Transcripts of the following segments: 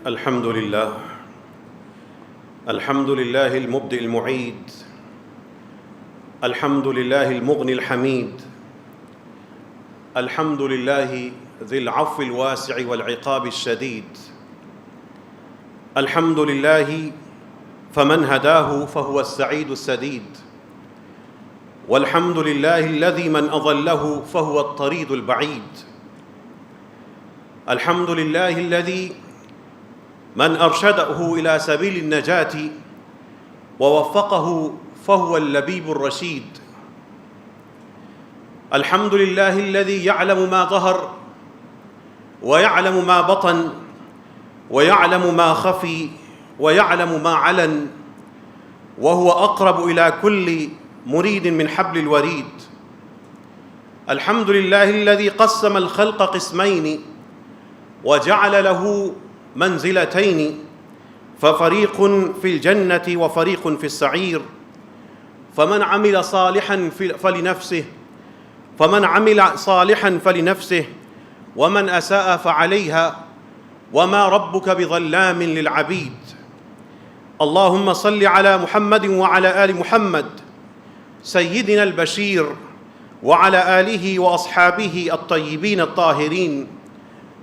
الحمد لله المبدئ المعيد، الحمد لله المغني الحميد، الحمد لله ذي العفو الواسع والعقاب الشديد، الحمد لله فمن هداه فهو السعيد السديد، والحمد لله الذي من أضله فهو الطريد البعيد، الحمد لله الذي من أرشده إلى سبيل النجاة ووفقه فهو اللبيب الرشيد، الحمد لله الذي يعلم ما ظهر ويعلم ما بطن ويعلم ما خفي ويعلم ما علن، وهو أقرب إلى كل مريد من حبل الوريد، الحمد لله الذي قسم الخلق قسمين وجعل له منزلتين، ففريق في الجنة وفريق في السعير، فمن عمل صالحا فلنفسه ومن أساء فعليها وما ربك بظلام للعبيد. اللهم صل على محمد وعلى آل محمد سيدنا البشير وعلى آله وأصحابه الطيبين الطاهرين.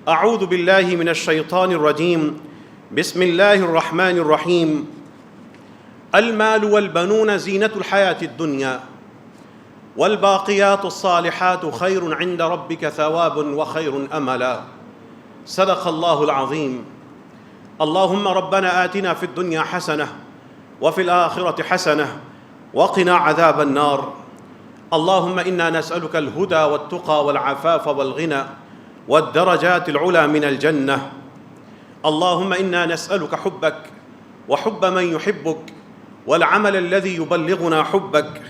أعوذ بالله من الشيطان الرجيم. بسم الله الرحمن الرحيم. المال والبنون زينة الحياة الدنيا والباقيات الصالحات خير عند ربك ثوابا وخير أملا. صدق الله العظيم. اللهم ربنا آتنا في الدنيا حسنة وفي الآخرة حسنة وقنا عذاب النار. اللهم إنا نسألك الهدى والتقى والعفاف والغنى والدرجات العلى من الجنة. اللهم إنا نسألك حبك وحب من يحبك والعمل الذي يبلغنا حبك.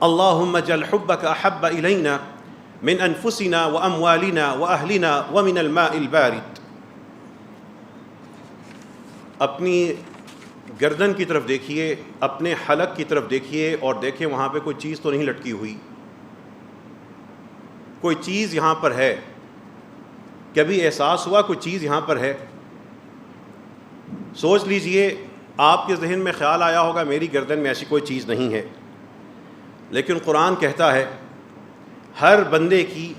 اللهم اجعل حبك أحب إلينا من أنفسنا وأموالنا وأهلنا ومن الماء البارد. اپنی گردن کی طرف دیکھیے، اپنے حلق کی طرف دیکھیے اور دیکھیں وہاں پہ کوئی چیز تو نہیں لٹکی ہوئی، کوئی چیز یہاں پر ہے. کبھی احساس ہوا کوئی چیز یہاں پر ہے؟ سوچ لیجئے، آپ کے ذہن میں خیال آیا ہوگا میری گردن میں ایسی کوئی چیز نہیں ہے، لیکن قرآن کہتا ہے ہر بندے کی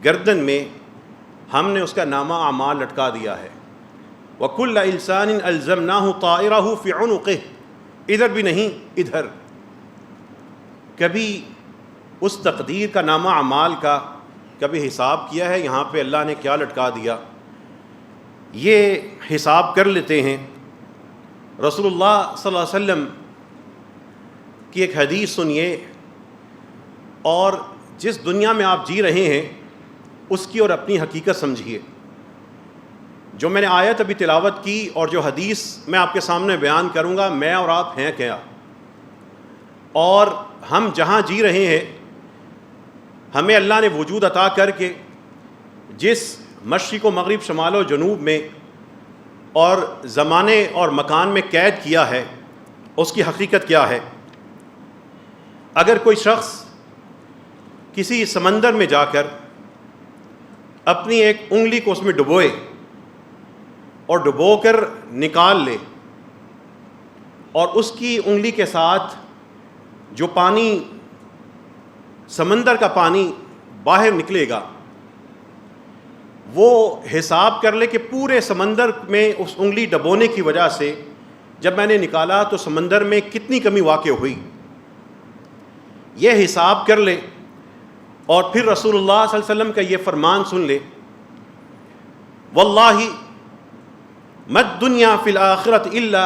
گردن میں ہم نے اس کا نامہ اعمال لٹکا دیا ہے. وَكُلَّ إِنسَانٍ أَلْزَمْنَاهُ طَائِرَهُ فِي عُنُقِهِ، ادھر بھی نہیں ادھر. کبھی اس تقدیر کا نامہ اعمال کا کبھی حساب کیا ہے یہاں پہ اللہ نے کیا لٹکا دیا؟ یہ حساب کر لیتے ہیں. رسول اللہ صلی اللہ علیہ وسلم کی ایک حدیث سنیے اور جس دنیا میں آپ جی رہے ہیں اس کی اور اپنی حقیقت سمجھیے. جو میں نے آیت ابھی تلاوت کی اور جو حدیث میں آپ کے سامنے بیان کروں گا، میں اور آپ ہیں کیا؟ اور ہم جہاں جی رہے ہیں ہمیں اللہ نے وجود عطا کر کے جس مشرق و مغرب شمال و جنوب میں اور زمانے اور مکان میں قید کیا ہے اس کی حقیقت کیا ہے؟ اگر کوئی شخص کسی سمندر میں جا کر اپنی ایک انگلی کو اس میں ڈبوئے اور ڈبو کر نکال لے اور اس کی انگلی کے ساتھ جو پانی، سمندر کا پانی باہر نکلے گا، وہ حساب کر لے کہ پورے سمندر میں اس انگلی ڈبونے کی وجہ سے جب میں نے نکالا تو سمندر میں کتنی کمی واقع ہوئی، یہ حساب کر لے. اور پھر رسول اللہ صلی اللہ علیہ وسلم کا یہ فرمان سن لے، واللہ ما الدنیا فی الآخرۃ الا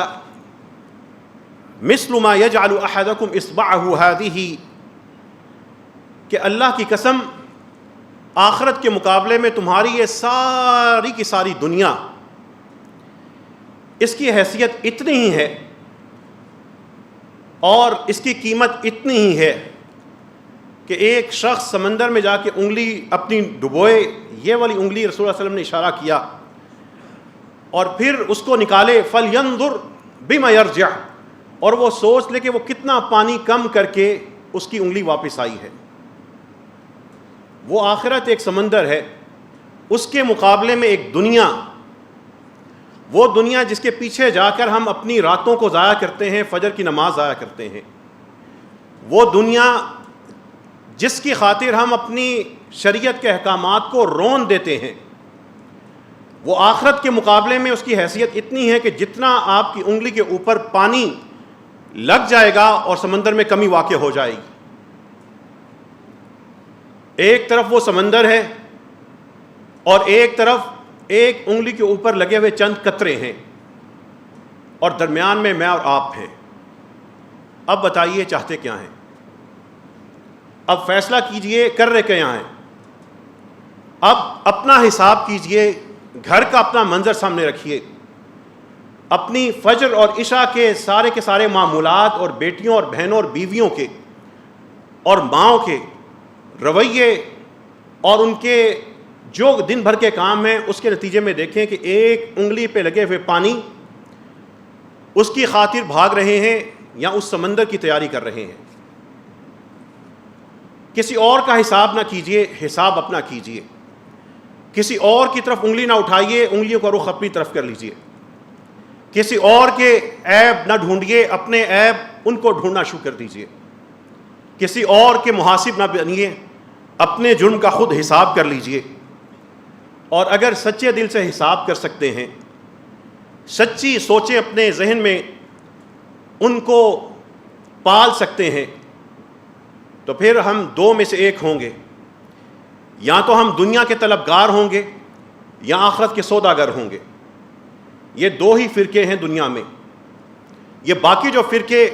مثل ما یجعل احدکم اصبعہ ہذہ، کہ اللہ کی قسم آخرت کے مقابلے میں تمہاری یہ ساری کی ساری دنیا، اس کی حیثیت اتنی ہی ہے اور اس کی قیمت اتنی ہی ہے کہ ایک شخص سمندر میں جا کے انگلی اپنی ڈبوئے، یہ والی انگلی رسول اللہ صلی اللہ علیہ وسلم نے اشارہ کیا، اور پھر اس کو نکالے، فَلْيَنْظُرْ بِمَا يَرْجِعُ، اور وہ سوچ لے کہ وہ کتنا پانی کم کر کے اس کی انگلی واپس آئی ہے. وہ آخرت ایک سمندر ہے، اس کے مقابلے میں ایک دنیا وہ دنیا جس کے پیچھے جا کر ہم اپنی راتوں کو ضائع کرتے ہیں، فجر کی نماز ضائع کرتے ہیں، وہ دنیا جس کی خاطر ہم اپنی شریعت کے احکامات کو رون دیتے ہیں، وہ آخرت کے مقابلے میں اس کی حیثیت اتنی ہے کہ جتنا آپ کی انگلی کے اوپر پانی لگ جائے گا اور سمندر میں کمی واقع ہو جائے گی۔ ایک طرف وہ سمندر ہے اور ایک طرف ایک انگلی کے اوپر لگے ہوئے چند قطرے ہیں، اور درمیان میں میں اور آپ ہیں۔ اب بتائیے چاہتے کیا ہیں؟ اب فیصلہ کیجئے کر رہے کیا ہیں؟ اب اپنا حساب کیجئے، گھر کا اپنا منظر سامنے رکھیے، اپنی فجر اور عشاء کے سارے معمولات اور بیٹیوں اور بہنوں اور بیویوں کے اور ماؤں کے رویے اور ان کے جو دن بھر کے کام ہیں، اس کے نتیجے میں دیکھیں کہ ایک انگلی پہ لگے ہوئے پانی اس کی خاطر بھاگ رہے ہیں یا اس سمندر کی تیاری کر رہے ہیں۔ کسی اور کا حساب نہ کیجئے، حساب اپنا کیجئے۔ کسی اور کی طرف انگلی نہ اٹھائیے، انگلیوں کا رخ اپنی طرف کر لیجئے۔ کسی اور کے عیب نہ ڈھونڈیے، اپنے عیب ان کو ڈھونڈنا شروع کر دیجئے۔ کسی اور کے محاسب نہ بنیے، اپنے جرم کا خود حساب کر لیجئے۔ اور اگر سچے دل سے حساب کر سکتے ہیں، سچی سوچیں اپنے ذہن میں ان کو پال سکتے ہیں، تو پھر ہم دو میں سے ایک ہوں گے، یا تو ہم دنیا کے طلبگار ہوں گے یا آخرت کے سوداگر ہوں گے۔ یہ دو ہی فرقے ہیں دنیا میں۔ یہ باقی جو فرقے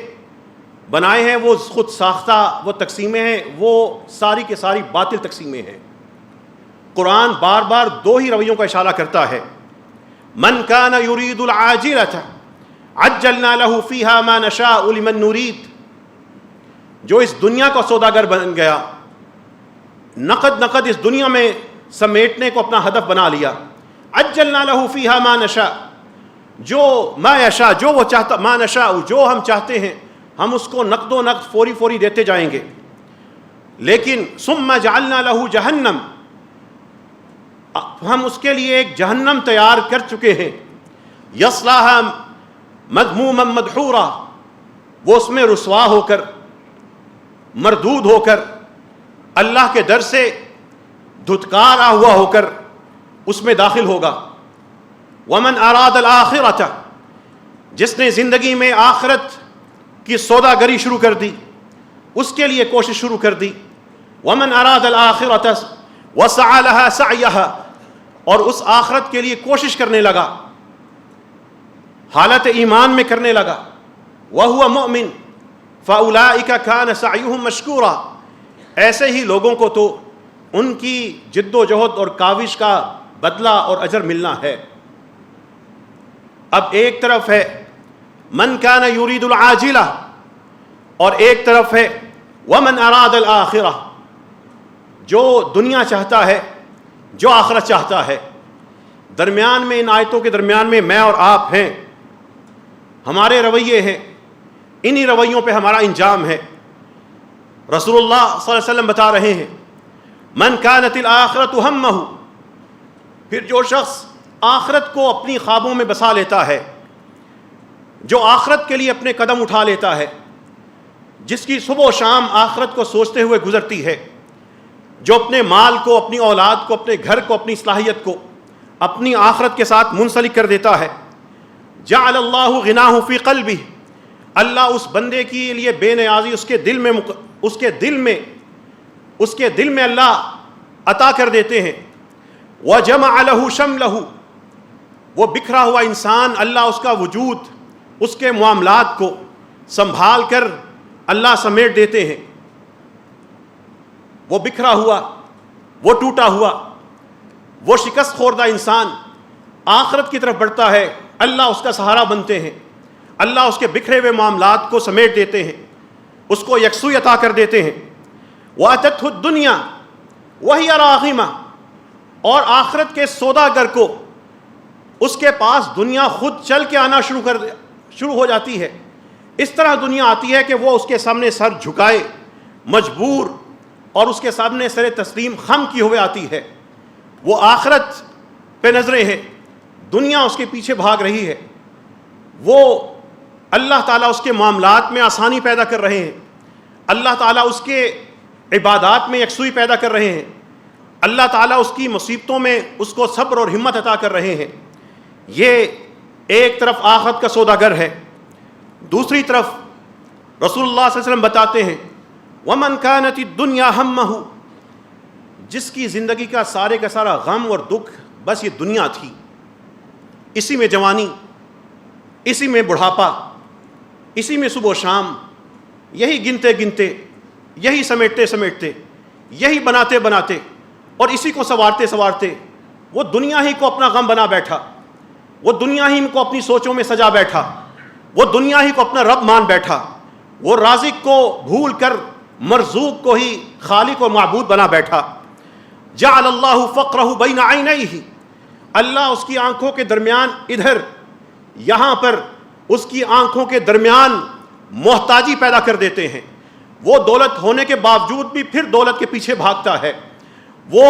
بنائے ہیں وہ خود ساختہ وہ تقسیمیں ہیں، وہ ساری کے ساری باطل تقسیمیں ہیں۔ قرآن بار بار دو ہی رویوں کا اشارہ کرتا ہے۔ من کان یرید العاجلۃ عجلنا له فیہا ما نشاء لمن نرید، جو اس دنیا کا سوداگر بن گیا، نقد اس دنیا میں سمیٹنے کو اپنا ہدف بنا لیا، عجلنا له فیہا ما نشاء، جو ما یشاء، جو وہ چاہتا، ما نشاء، جو ہم چاہتے ہیں ہم اس کو نقد و نقد فوری دیتے جائیں گے، لیکن ثم جعلنا له جہنم، ہم اس کے لیے ایک جہنم تیار کر چکے ہیں، یصلاها مذموما مدحورا، وہ اس میں رسوا ہو کر، مردود ہو کر، اللہ کے در سے دھتکارا ہوا ہو کر اس میں داخل ہوگا۔ ومن اراد الآخرۃ، جس نے زندگی میں آخرت کی سوداگری شروع کر دی، اس کے لیے کوشش شروع کر دی۔ ومن اراد الآخرۃ وسعى لها سعيها، اور اس آخرت کے لیے کوشش کرنے لگا، حالت ایمان میں کرنے لگا۔ وهو مؤمن فاولئک کان سعیهم مشکورا، ایسے ہی لوگوں کو تو ان کی جد و جہد اور کاوش کا بدلہ اور اجر ملنا ہے۔ اب ایک طرف ہے من کان یرید العاجلہ، اور ایک طرف ہے ومن اراد الآخرہ، جو دنیا چاہتا ہے، جو آخرت چاہتا ہے۔ درمیان میں، ان آیتوں کے درمیان میں میں اور آپ ہیں، ہمارے رویے ہیں، انہی رویوں پہ ہمارا انجام ہے۔ رسول اللہ صلی اللہ علیہ وسلم بتا رہے ہیں من کانت الآخرۃ ہمہ، پھر جو شخص آخرت کو اپنی خوابوں میں بسا لیتا ہے، جو آخرت کے لیے اپنے قدم اٹھا لیتا ہے، جس کی صبح و شام آخرت کو سوچتے ہوئے گزرتی ہے، جو اپنے مال کو، اپنی اولاد کو، اپنے گھر کو، اپنی صلاحیت کو اپنی آخرت کے ساتھ منسلک کر دیتا ہے، جعل اللہ غناہ فی قلبہ، اللہ اس بندے کے لیے بے نیازی اس کے دل میں اللہ عطا کر دیتے ہیں۔ وجمع لہ شملہ، وہ بکھرا ہوا انسان، اللہ اس کا وجود، اس کے معاملات کو سنبھال کر اللہ سمیٹ دیتے ہیں۔ وہ بکھرا ہوا، وہ ٹوٹا ہوا، وہ شکست خوردہ انسان آخرت کی طرف بڑھتا ہے، اللہ اس کا سہارا بنتے ہیں، اللہ اس کے بکھرے ہوئے معاملات کو سمیٹ دیتے ہیں، اس کو یکسوئی عطا کر دیتے ہیں۔ وَأَتَتْهُ الدُّنْيَا وَهِيَ رَاغِمَةٌ، اور آخرت کے سوداگر کو اس کے پاس دنیا خود چل کے آنا شروع ہو جاتی ہے۔ اس طرح دنیا آتی ہے کہ وہ اس کے سامنے سر جھکائے، مجبور، اور اس کے سامنے سر تسلیم خم کی ہوئے آتی ہے۔ وہ آخرت پہ نظریں ہیں، دنیا اس کے پیچھے بھاگ رہی ہے، وہ اللہ تعالیٰ اس کے معاملات میں آسانی پیدا کر رہے ہیں، اللہ تعالیٰ اس کے عبادات میں یکسوئی پیدا کر رہے ہیں، اللہ تعالیٰ اس کی مصیبتوں میں اس کو صبر اور ہمت عطا کر رہے ہیں۔ یہ ایک طرف آخرت کا سوداگر ہے، دوسری طرف رسول اللہ صلی اللہ علیہ وسلم بتاتے ہیں وَمَنْ كَانَتِ الدُّنْيَا هَمَّهُ، جس کی زندگی کا سارے کا سارا غم اور دکھ بس یہ دنیا تھی، اسی میں جوانی، اسی میں بڑھاپا، اسی میں صبح و شام، یہی گنتے گنتے، یہی سمیٹتے سمیٹتے، یہی بناتے بناتے اور اسی کو سنوارتے سنوارتے وہ دنیا ہی کو اپنا غم بنا بیٹھا، وہ دنیا ہی کو اپنی سوچوں میں سجا بیٹھا، وہ دنیا ہی کو اپنا رب مان بیٹھا، وہ رازق کو بھول کر مرزوق کو ہی خالق و معبود بنا بیٹھا۔ جعل اللہ فقرہ بین عینیہ، اللہ اس کی آنکھوں کے درمیان ادھر یہاں پر اس کی آنکھوں کے درمیان محتاجی پیدا کر دیتے ہیں۔ وہ دولت ہونے کے باوجود بھی پھر دولت کے پیچھے بھاگتا ہے، وہ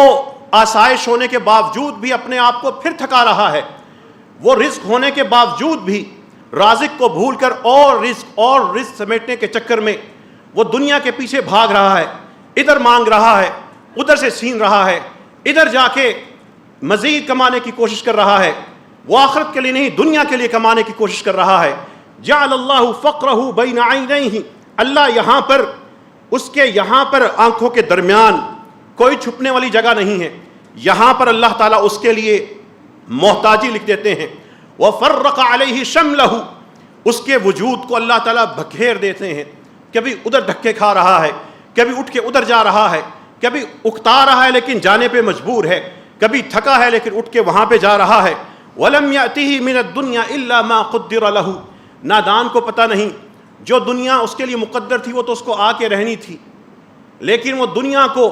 آسائش ہونے کے باوجود بھی اپنے آپ کو پھر تھکا رہا ہے، وہ رزق ہونے کے باوجود بھی رازق کو بھول کر اور رزق سمیٹنے کے چکر میں وہ دنیا کے پیچھے بھاگ رہا ہے، ادھر مانگ رہا ہے، ادھر سے چھین رہا ہے، ادھر جا کے مزید کمانے کی کوشش کر رہا ہے، وہ آخرت کے لیے نہیں دنیا کے لیے کمانے کی کوشش کر رہا ہے۔ جعل اللہ فقرہ بین عینیہ، اللہ یہاں پر اس کے یہاں پر آنکھوں کے درمیان کوئی چھپنے والی جگہ نہیں ہے، یہاں پر اللہ تعالیٰ اس کے لیے محتاجی لکھ دیتے ہیں۔ وَفَرَّقَ عَلَيْهِ شَمْلَهُ، اس کے وجود کو اللہ تعالیٰ بکھیر دیتے ہیں، کبھی ادھر دھکے کھا رہا ہے، کبھی اٹھ کے ادھر جا رہا ہے، کبھی اکتا رہا ہے لیکن جانے پہ مجبور ہے، کبھی تھکا ہے لیکن اٹھ کے وہاں پہ جا رہا ہے۔ وَلَمْ يَأْتِهِ مِنَ الدُّنْيَا إِلَّا مَا قُدِّرَ لَهُ، نادان کو پتہ نہیں جو دنیا اس کے لیے مقدر تھی وہ تو اس کو آ کے رہنی تھی، لیکن وہ دنیا کو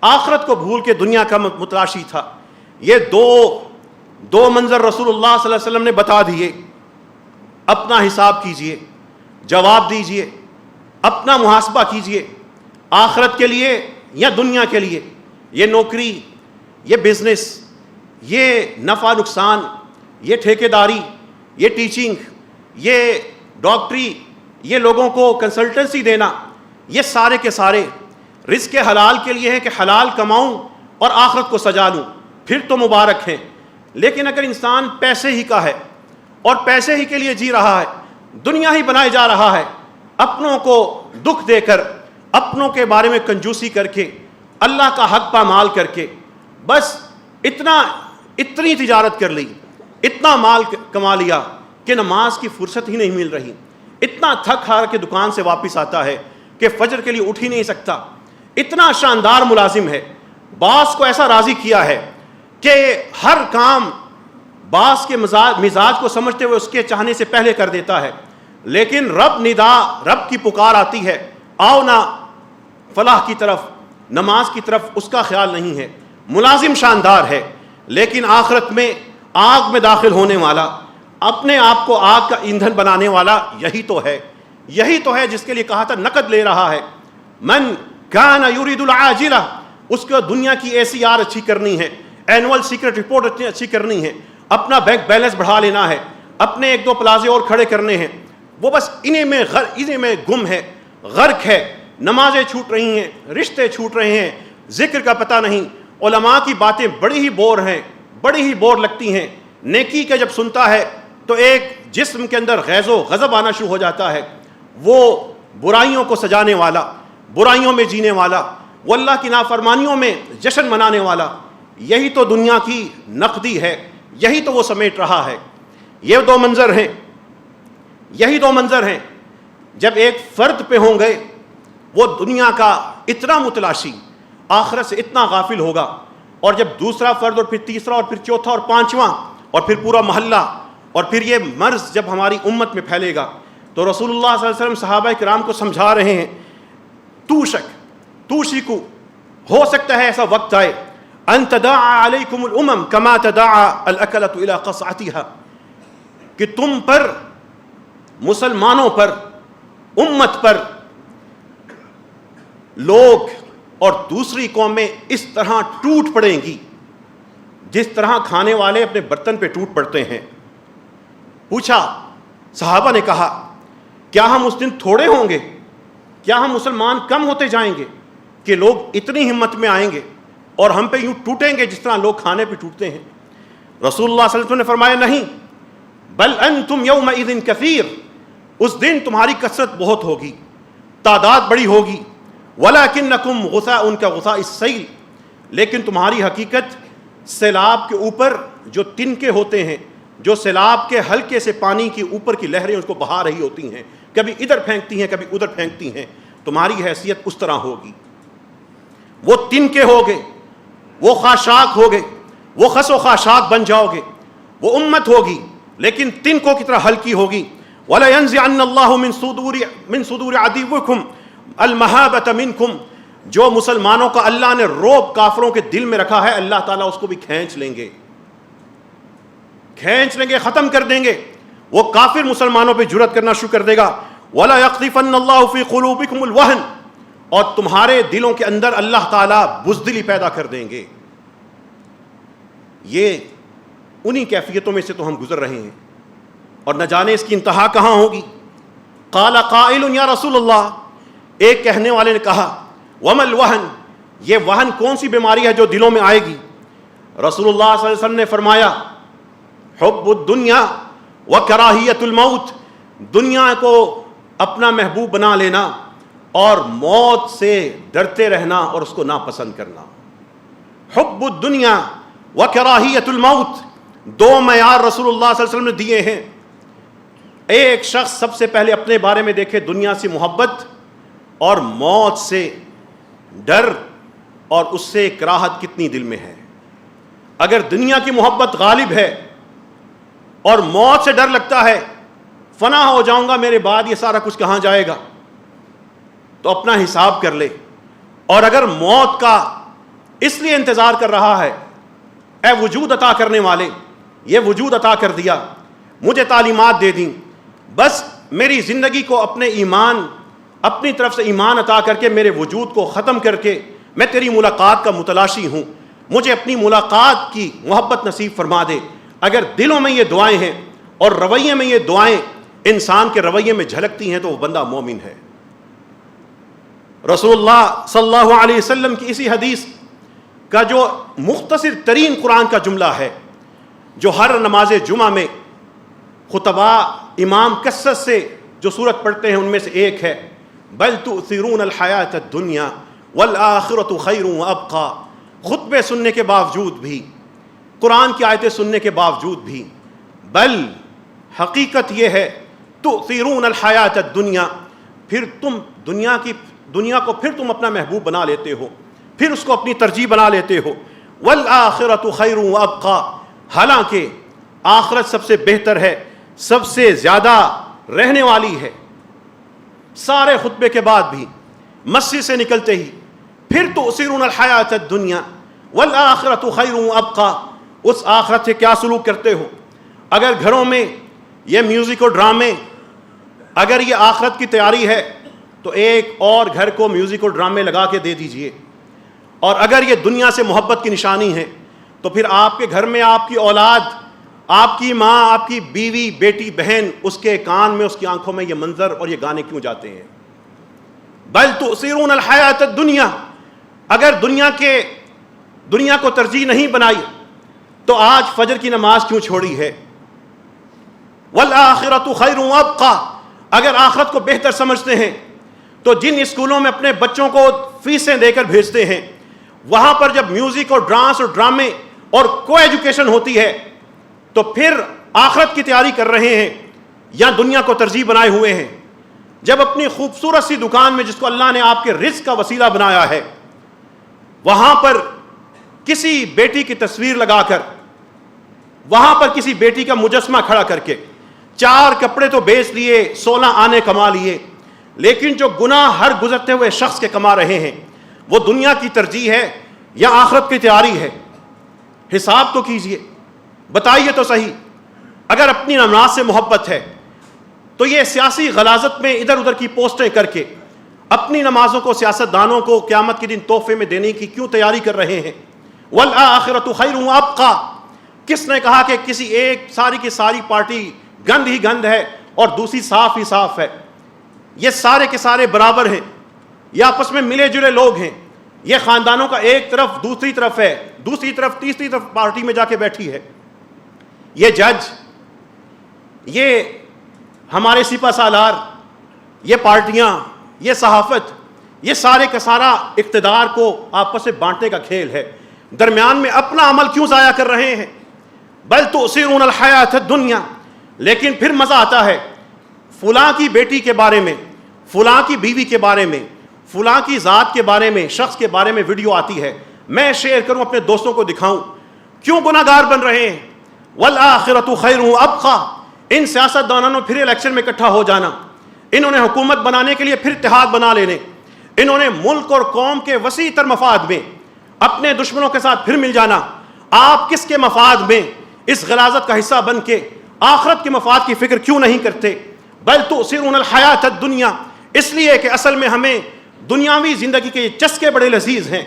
آخرت کو بھول کے دنیا کا متلاشی تھا۔ یہ دو منظر رسول اللہ صلی اللہ علیہ وسلم نے بتا دیے۔ اپنا حساب کیجئے، جواب دیجئے، اپنا محاسبہ کیجئے، آخرت کے لیے یا دنیا کے لیے، یہ نوکری، یہ بزنس، یہ نفع نقصان، یہ ٹھیکیداری، یہ ٹیچنگ، یہ ڈاکٹری، یہ لوگوں کو کنسلٹنسی دینا، یہ سارے کے سارے رزق حلال کے لیے ہے کہ حلال کماؤں اور آخرت کو سجا لوں، پھر تو مبارک ہیں۔ لیکن اگر انسان پیسے ہی کا ہے اور پیسے ہی کے لیے جی رہا ہے، دنیا ہی بنائے جا رہا ہے، اپنوں کو دکھ دے کر، اپنوں کے بارے میں کنجوسی کر کے، اللہ کا حق پامال کر کے، بس اتنی تجارت کر لی، اتنا مال کما لیا کہ نماز کی فرصت ہی نہیں مل رہی، اتنا تھک ہار کے دکان سے واپس آتا ہے کہ فجر کے لیے اٹھ ہی نہیں سکتا، اتنا شاندار ملازم ہے، باس کو ایسا راضی کیا ہے کہ ہر کام باس کے مزاج کو سمجھتے ہوئے اس کے چاہنے سے پہلے کر دیتا ہے، لیکن رب کی پکار آتی ہے، آؤ نا فلاح کی طرف، نماز کی طرف، اس کا خیال نہیں ہے۔ ملازم شاندار ہے لیکن آخرت میں آگ میں داخل ہونے والا، اپنے آپ کو آگ کا ایندھن بنانے والا یہی تو ہے جس کے لیے کہا تھا نقد لے رہا ہے۔ من کان یرید العاجلہ، اس کو دنیا کی ایسی آر اچھی کرنی ہے، اینول سیکرٹ رپورٹ اتنی اچھی کرنی ہے، اپنا بینک بیلنس بڑھا لینا ہے، اپنے ایک دو پلازے اور کھڑے کرنے ہیں، وہ بس انہیں میں گم ہے، غرق ہے، نمازیں چھوٹ رہی ہیں، رشتے چھوٹ رہے ہیں، ذکر کا پتہ نہیں، علماء کی باتیں بڑی ہی بور لگتی ہیں، نیکی کا جب سنتا ہے تو ایک جسم کے اندر غیظ و غضب آنا شروع ہو جاتا ہے۔ وہ برائیوں کو سجانے والا، برائیوں میں جینے والا، وہ اللہ کی نافرمانیوں میں جشن منانے والا، یہی تو دنیا کی نقدی ہے، یہی تو وہ سمیٹ رہا ہے۔ یہ دو منظر ہیں جب ایک فرد پہ ہوں گے، وہ دنیا کا اتنا متلاشی، آخرت سے اتنا غافل ہوگا، اور جب دوسرا فرد اور پھر تیسرا اور پھر چوتھا اور پانچواں اور پھر پورا محلہ، اور پھر یہ مرض جب ہماری امت میں پھیلے گا، تو رسول اللہ صلی اللہ علیہ وسلم صحابہ کرام کو سمجھا رہے ہیں، توشکو، ہو سکتا ہے ایسا وقت آئے، ان تداعى علیکم الامم کما تداعى الاکلۃ الی قصعتها، کہ تم پر، مسلمانوں پر، امت پر لوگ اور دوسری قومیں اس طرح ٹوٹ پڑیں گی جس طرح کھانے والے اپنے برتن پہ ٹوٹ پڑتے ہیں۔ پوچھا، صحابہ نے کہا کیا ہم اس دن تھوڑے ہوں گے؟ کیا ہم مسلمان کم ہوتے جائیں گے کہ لوگ اتنی ہمت میں آئیں گے اور ہم پہ یوں ٹوٹیں گے جس طرح لوگ کھانے پہ ٹوٹتے ہیں؟ رسول اللہ صلی اللہ علیہ وسلم نے فرمایا نہیں، بل انتم یومئذ کثیر، اس دن تمہاری کثرت بہت ہوگی، تعداد بڑی ہوگی، ولکنکم غثاء کغثاء السیل، لیکن تمہاری حقیقت سیلاب کے اوپر جو تنکے ہوتے ہیں، جو سیلاب کے ہلکے سے پانی کی اوپر کی لہریں اس کو بہا رہی ہوتی ہیں، کبھی ادھر پھینکتی ہیں کبھی ادھر پھینکتی ہیں، تمہاری حیثیت اس طرح ہوگی۔ وہ تنکے ہوگے، وہ خاشاک ہوگے، وہ خس و خاشاک بن جاؤ گے، وہ امت ہوگی لیکن تنکوں کی طرح ہلکی ہوگی۔ وَلَيَنزِعَنَّ اللَّهُ مِن صُدُورِ عَدُوِّكُمْ الْمَهَابَةَ مِنْكُمْ، جو مسلمانوں کا اللہ نے روب کافروں کے دل میں رکھا ہے، اللہ تعالیٰ اس کو بھی کھینچ لیں گے، ختم کر دیں گے۔ وہ کافر مسلمانوں پہ جرأت کرنا شروع کر دے گا۔ وَلَا يَقْذِفَنَّ اللَّهُ فِي قُلُوبِكُمُ الْوَهْنَ، اور تمہارے دلوں کے اندر اللہ تعالیٰ بزدلی پیدا کر دیں گے۔ یہ انہی کیفیتوں میں سے تو ہم گزر رہے ہیں، اور نہ جانے اس کی انتہا کہاں ہوگی۔ قال قائل یا رسول اللہ، ایک کہنے والے نے کہا وما الوہن، یہ وہن کون سی بیماری ہے جو دلوں میں آئے گی؟ رسول اللہ صلی اللہ علیہ وسلم نے فرمایا حب الدنیا وکراہیت الموت، دنیا کو اپنا محبوب بنا لینا اور موت سے ڈرتے رہنا اور اس کو ناپسند کرنا۔ حب الدنیا وکراہیت الموت، دو معیار رسول اللہ صلی اللہ علیہ وسلم نے دیے ہیں۔ ایک شخص سب سے پہلے اپنے بارے میں دیکھے دنیا سے محبت اور موت سے ڈر، اور اس سے کراہت کتنی دل میں ہے۔ اگر دنیا کی محبت غالب ہے اور موت سے ڈر لگتا ہے، فنا ہو جاؤں گا میرے بعد یہ سارا کچھ کہاں جائے گا، تو اپنا حساب کر لے۔ اور اگر موت کا اس لیے انتظار کر رہا ہے، اے وجود عطا کرنے والے، یہ وجود عطا کر دیا، مجھے تعلیمات دے دیں، بس میری زندگی کو اپنے ایمان، اپنی طرف سے ایمان عطا کر کے میرے وجود کو ختم کر کے میں تیری ملاقات کا متلاشی ہوں، مجھے اپنی ملاقات کی محبت نصیب فرما دے۔ اگر دلوں میں یہ دعائیں ہیں اور رویے میں یہ دعائیں انسان کے رویے میں جھلکتی ہیں تو وہ بندہ مومن ہے۔ رسول اللہ صلی اللہ علیہ وسلم کی اسی حدیث کا جو مختصر ترین قرآن کا جملہ ہے، جو ہر نماز جمعہ میں خطبہ امام کثرت سے جو سورت پڑھتے ہیں ان میں سے ایک ہے، بل تؤثرون الحیات الدنیا والآخرۃ خیر وابقیٰ، خطبے سننے کے باوجود بھی، قرآن کی آیتیں سننے کے باوجود بھی، بل حقیقت یہ ہے تؤثرون الحیات الدنیا، پھر تم دنیا کو پھر تم اپنا محبوب بنا لیتے ہو، پھر اس کو اپنی ترجیح بنا لیتے ہو، والآخرۃ خیر وابقیٰ، حالانکہ آخرت سب سے بہتر ہے، سب سے زیادہ رہنے والی ہے۔ سارے خطبے کے بعد بھی مسجد سے نکلتے ہی پھر تؤثرون الحیات الدنیا والآخرۃ خیر وابقیٰ، اس آخرت سے کیا سلوک کرتے ہو؟ اگر گھروں میں یہ میوزک اور ڈرامے، اگر یہ آخرت کی تیاری ہے تو ایک اور گھر کو میوزک اور ڈرامے لگا کے دے دیجئے، اور اگر یہ دنیا سے محبت کی نشانی ہے تو پھر آپ کے گھر میں آپ کی اولاد، آپ کی ماں، آپ کی بیوی، بیٹی، بہن، اس کے کان میں، اس کی آنکھوں میں یہ منظر اور یہ گانے کیوں جاتے ہیں؟ بل تؤثرون الحیات الدنیا، اگر دنیا کو ترجیح نہیں بنائی تو آج فجر کی نماز کیوں چھوڑی ہے؟ والآخرۃ خیر وابقیٰ، اگر آخرت کو بہتر سمجھتے ہیں تو جن اسکولوں میں اپنے بچوں کو فیسیں دے کر بھیجتے ہیں، وہاں پر جب میوزک اور ڈانس اور ڈرامے اور کو ایجوکیشن ہوتی ہے تو پھر آخرت کی تیاری کر رہے ہیں یا دنیا کو ترجیح بنائے ہوئے ہیں؟ جب اپنی خوبصورت سی دکان میں، جس کو اللہ نے آپ کے رزق کا وسیلہ بنایا ہے، وہاں پر کسی بیٹی کی تصویر لگا کر، وہاں پر کسی بیٹی کا مجسمہ کھڑا کر کے 4 کپڑے تو بیچ لیے، 16 آنے کما لیے، لیکن جو گناہ ہر گزرتے ہوئے شخص کے کما رہے ہیں وہ دنیا کی ترجیح ہے یا آخرت کی تیاری ہے؟ حساب تو کیجئے، بتائیے تو صحیح۔ اگر اپنی نماز سے محبت ہے تو یہ سیاسی غلاظت میں ادھر ادھر کی پوسٹیں کر کے اپنی نمازوں کو سیاست دانوں کو قیامت کے دن تحفے میں دینے کی کیوں تیاری کر رہے ہیں؟ والآخرۃ خیر وابقیٰ. کس نے کہا کہ کسی ایک ساری کی ساری پارٹی گند ہی گند ہے اور دوسری صاف ہی صاف ہے؟ یہ سارے کے سارے برابر ہیں، یہ آپس میں ملے جلے لوگ ہیں. یہ خاندانوں کا ایک طرف دوسری طرف ہے، دوسری طرف تیسری طرف پارٹی میں جا کے بیٹھی ہے. یہ جج، یہ ہمارے سپہ سالار، یہ پارٹیاں، یہ صحافت، یہ سارے کا سارا اقتدار کو آپس میں بانٹنے کا کھیل ہے. درمیان میں اپنا عمل کیوں ضائع کر رہے ہیں؟ بل تؤثرون الحیات الدنیا. لیکن پھر مزہ آتا ہے، فلاں کی بیٹی کے بارے میں، فلاں کی بیوی کے بارے میں، فلاں کی ذات کے بارے میں، شخص کے بارے میں ویڈیو آتی ہے، میں شیئر کروں، اپنے دوستوں کو دکھاؤں. کیوں گناہ گار بن رہے ہیں؟ والآخرۃ خیر وابقیٰ. ان سیاست دانوں نے پھر الیکشن میں اکٹھا ہو جانا، انہوں نے حکومت بنانے کے لیے پھر اتحاد بنا لینے، انہوں نے ملک اور قوم کے وسیع تر مفاد میں اپنے دشمنوں کے ساتھ پھر مل جانا. آپ کس کے مفاد میں اس غلاظت کا حصہ بن کے آخرت کے مفاد کی فکر کیوں نہیں کرتے؟ بل تؤثرون الحیات الدنیا. اس لیے کہ اصل میں ہمیں دنیاوی زندگی کے یہ چسکے بڑے لذیذ ہیں،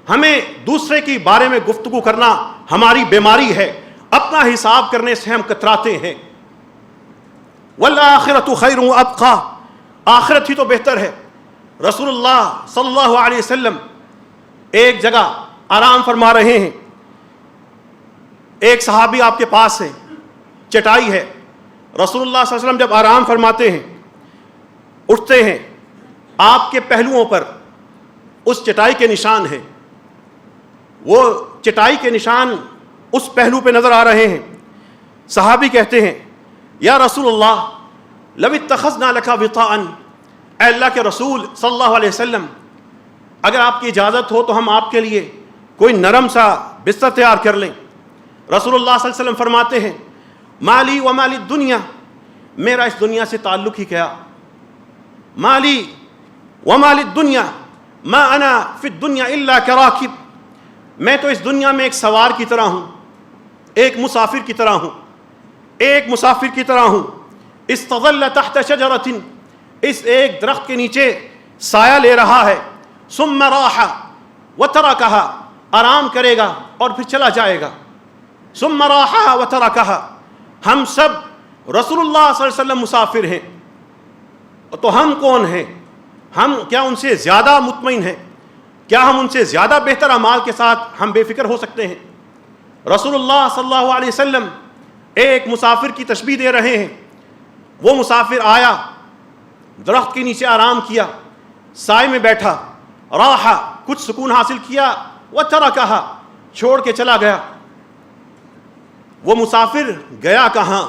ہمیں دوسرے کے بارے میں گفتگو کرنا ہماری بیماری ہے، اپنا حساب کرنے سے ہم کتراتے ہیں. والآخرۃ خیر وابقیٰ. آخرت ہی تو بہتر ہے. رسول اللہ صلی اللہ علیہ وسلم ایک جگہ آرام فرما رہے ہیں، ایک صحابی آپ کے پاس ہے، چٹائی ہے. رسول اللہ صلی اللہ علیہ وسلم جب آرام فرماتے ہیں، اٹھتے ہیں، آپ کے پہلوؤں پر اس چٹائی کے نشان ہیں. وہ چٹائی کے نشان اس پہلو پہ نظر آ رہے ہیں. صحابی کہتے ہیں یا رسول اللہ لو اتخذنا لک وطاء. اے اللہ کے رسول صلی اللہ علیہ وسلم، اگر آپ کی اجازت ہو تو ہم آپ کے لیے کوئی نرم سا بستر تیار کر لیں. رسول اللہ صلی اللہ علیہ وسلم فرماتے ہیں مالی و مالی الدنیا. میرا اس دنیا سے تعلق ہی کیا؟ مالی و مالی الدنیا ما انا فی الدنیا الا کراکب. میں تو اس دنیا میں ایک سوار کی طرح ہوں، ایک مسافر کی طرح ہوں، ایک مسافر کی طرح ہوں. استظل تحت شجرۃ. اس ایک درخت کے نیچے سایہ لے رہا ہے. ثم راح وترکها. آرام کرے گا اور پھر چلا جائے گا. ثم راح وترکها. ہم سب رسول اللہ صلی اللہ علیہ وسلم مسافر ہیں، تو ہم کون ہیں؟ ہم کیا ان سے زیادہ مطمئن ہیں؟ کیا ہم ان سے زیادہ بہتر اعمال کے ساتھ ہم بے فکر ہو سکتے ہیں؟ رسول اللہ صلی اللہ علیہ وسلم ایک مسافر کی تشبیہ دے رہے ہیں. وہ مسافر آیا، درخت کے نیچے آرام کیا، سائے میں بیٹھا، راحہ کچھ سکون حاصل کیا، وترکہا چھوڑ کے چلا گیا. وہ مسافر گیا کہاں؟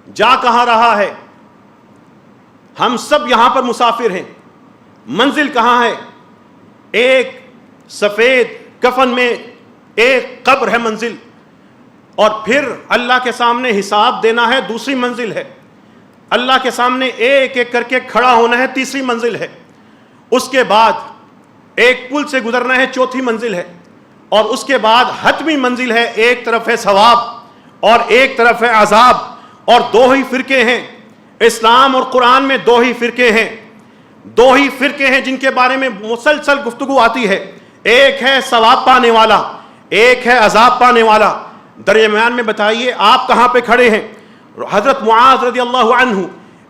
جا کہاں رہا ہے؟ ہم سب یہاں پر مسافر ہیں. منزل کہاں ہے؟ ایک سفید کفن میں ایک قبر ہے منزل، اور پھر اللہ کے سامنے حساب دینا ہے دوسری منزل ہے. اللہ کے سامنے ایک ایک کر کے کھڑا ہونا ہے تیسری منزل ہے. اس کے بعد ایک پل سے گزرنا ہے چوتھی منزل ہے. اور اس کے بعد حتمی منزل ہے، ایک طرف ہے ثواب اور ایک طرف ہے عذاب. اور دو ہی فرقے ہیں اسلام اور قرآن میں، دو ہی فرقے ہیں، دو ہی فرقے ہیں جن کے بارے میں مسلسل گفتگو آتی ہے. ایک ہے ثواب پانے والا، ایک ہے عذاب پانے والا. درمیان میں بتائیے آپ کہاں پہ کھڑے ہیں؟ حضرت معاذ رضی اللہ عنہ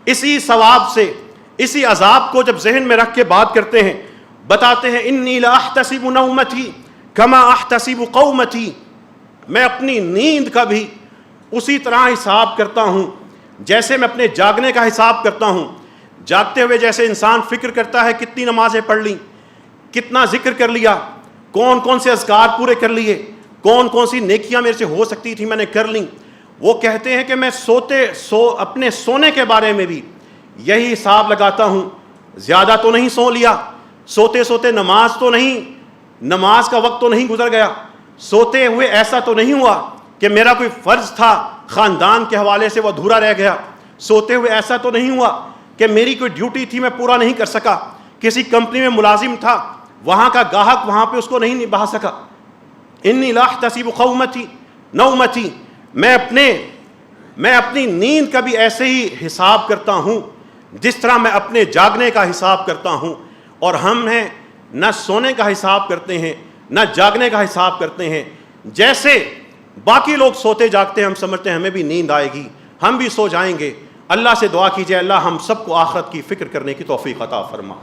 اسی ثواب سے، اسی عذاب کو جب ذہن میں رکھ کے بات کرتے ہیں، بتاتے ہیں انی لاحتسب نومتی کما احتسب قومتی. میں اپنی نیند کا بھی اسی طرح حساب کرتا ہوں جیسے میں اپنے جاگنے کا حساب کرتا ہوں. جاگتے ہوئے جیسے انسان فکر کرتا ہے کتنی نمازیں پڑھ لیں، کتنا ذکر کر لیا، کون کون سے اذکار پورے کر لیے، کون کون سی نیکیاں میرے سے ہو سکتی تھی میں نے کر لیں. وہ کہتے ہیں کہ میں اپنے سونے کے بارے میں بھی یہی حساب لگاتا ہوں. زیادہ تو نہیں سو لیا، سوتے سوتے نماز کا وقت تو نہیں گزر گیا، سوتے ہوئے ایسا تو نہیں ہوا کہ میرا کوئی فرض تھا خاندان کے حوالے سے وہ ادھورا رہ گیا، سوتے ہوئے ایسا تو نہیں ہوا کہ میری کوئی ڈیوٹی تھی میں پورا نہیں کر سکا، کسی کمپنی میں ملازم تھا وہاں کا گاہک وہاں پہ اس کو نہیں نبھا سکا. انی لاحتسب قومتی نومتی. میں اپنی نیند کا بھی ایسے ہی حساب کرتا ہوں جس طرح میں اپنے جاگنے کا حساب کرتا ہوں. اور ہم ہیں نہ سونے کا حساب کرتے ہیں نہ جاگنے کا حساب کرتے ہیں. جیسے باقی لوگ سوتے جاگتے ہیں ہم سمجھتے ہیں ہمیں بھی نیند آئے گی, ہم بھی سو جائیں گے. اللہ سے دعا کیجئے اللہ ہم سب کو آخرت کی فکر کرنے کی توفیق عطا فرما.